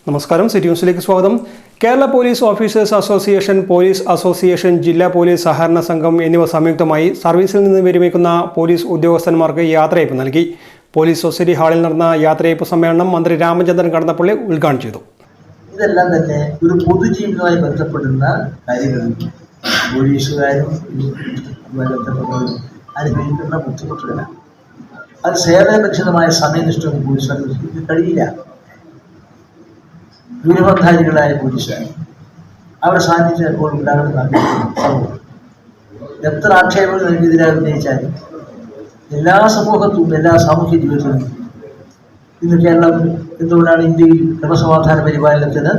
നമസ്കാരം, സിറ്റി ന്യൂസിലേക്ക് സ്വാഗതം. Kerala police officers association, police association, ജില്ലാ പോലീസ് സഹകരണ സംഘം എന്നിവ സംയുക്തമായി സർവീസിൽ നിന്ന് വിരമിക്കുന്ന പോലീസ് ഉദ്യോഗസ്ഥന്മാർക്ക് യാത്രയയപ്പ് നൽകി. പോലീസ് സൊസൈറ്റി ഹാളിൽ നടന്ന യാത്രയയപ്പ് സമ്മേളനം മന്ത്രി രാമചന്ദ്രൻ കടന്നപ്പള്ളി ഉദ്ഘാടനം ചെയ്തു. ഇതെല്ലാം തന്നെ ഒരു പൊതുജീവിതവുമായി ബന്ധപ്പെടുന്ന കാര്യങ്ങളിൽ പോലീസുകാരും അനുഭവിക്കുന്ന ബുദ്ധിമുട്ടുകളാണ്. അത് സേവനരക്ഷിതമായ സമയനിഷ്ഠവും പോലീസ് സർവീസിന് കഴിയില്ല. ദുരിതധാരികളായ പോലീസുകാർ അവരുടെ സാന്നിധ്യം എപ്പോഴും ഉണ്ടാകുന്ന സമൂഹം എത്ര ആക്ഷേപങ്ങൾ നൽകിയതിനായി ഉന്നയിച്ചാലും എല്ലാ സമൂഹത്തും എല്ലാ സാമൂഹ്യ ജീവിതത്തിലും ഇന്ന് കേരളം എന്തുകൊണ്ടാണ് ഇന്ത്യയിൽ ക്രമസമാധാന പരിപാലനത്തിന്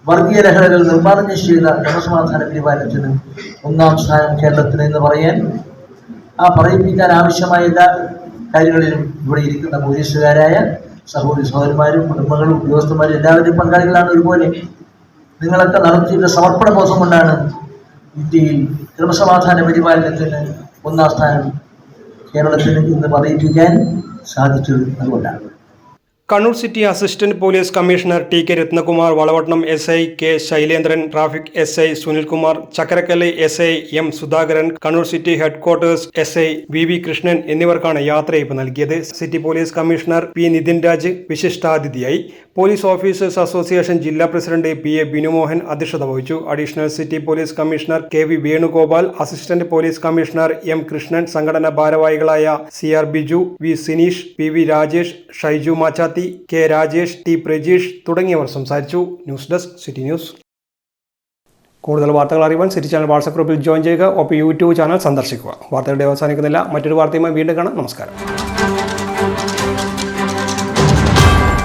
വർഗീയ ലഹളകൾ നിർമ്മാർജ്ജനം ചെയ്ത ക്രമസമാധാന പരിപാലനത്തിന് ഒന്നാം സ്ഥാനം കേരളത്തിന് എന്ന് പറയാൻ പറയിപ്പിക്കാൻ ആവശ്യമായ എല്ലാ കാര്യങ്ങളിലും ഇവിടെ ഇരിക്കുന്ന പോലീസുകാരായ സഹോദരി സഹോദരന്മാരും കുടുംബങ്ങളും ഉദ്യോഗസ്ഥന്മാരും എല്ലാവരും പങ്കാളികളാണ്. ഒരുപോലെ നിങ്ങളൊക്കെ നടത്തിയിട്ടുള്ള സമർപ്പണ ബോധം കൊണ്ടാണ് ഇന്ത്യയിൽ ക്രമസമാധാന പരിപാലനത്തിന് ഒന്നാം സ്ഥാനം കേരളത്തിന് ഇന്ന് പറയിപ്പിക്കാൻ സാധിച്ചത്. അതുകൊണ്ടാണ് Kannur city assistant police commissioner T K Ratnakumar, വളവട്ടണം S I K Shailendran, traffic S I Sunilkumar, Chakkarakkal S I M Sudhakaran, Kannur city headquarters S I V Krishnan എന്നിവർക്കാണ് യാത്രയയപ്പ് നൽകിയത്. City police commissioner P Nithin Raj വിശിഷ്ടാതിഥിയായി. പോലീസ് ഓഫീസേഴ്സ് അസോസിയേഷൻ ജില്ലാ പ്രസിഡന്റ് പി എ ബിനുമോഹൻ അധ്യക്ഷത വഹിച്ചു. Additional city police commissioner K V Venugopal, assistant police commissioner M Krishnan, സംഘടനാ ഭാരവാഹികളായ C R Biju, V Sineesh, P V Rajesh, Shaiju Machathi, K Rajesh, T Prajeesh തുടങ്ങിയവർ സംസാരിച്ചു. News desk, city news. കൂടുതൽ വാർത്തകൾ അറിയാൻ സിറ്റി ചാനൽ വാട്സ്ആപ്പ് ഗ്രൂപ്പിൽ ജോയിൻ ചെയ്യുക. ഒപ്പം യൂട്യൂബ് ചാനൽ സന്ദർശിക്കുക. വാർത്തകളുടെ അവസാനിക്കുന്നില്ല. മറ്റൊരു വാർത്തയുമായി വീണ്ടും കാണാം. നമസ്കാരം.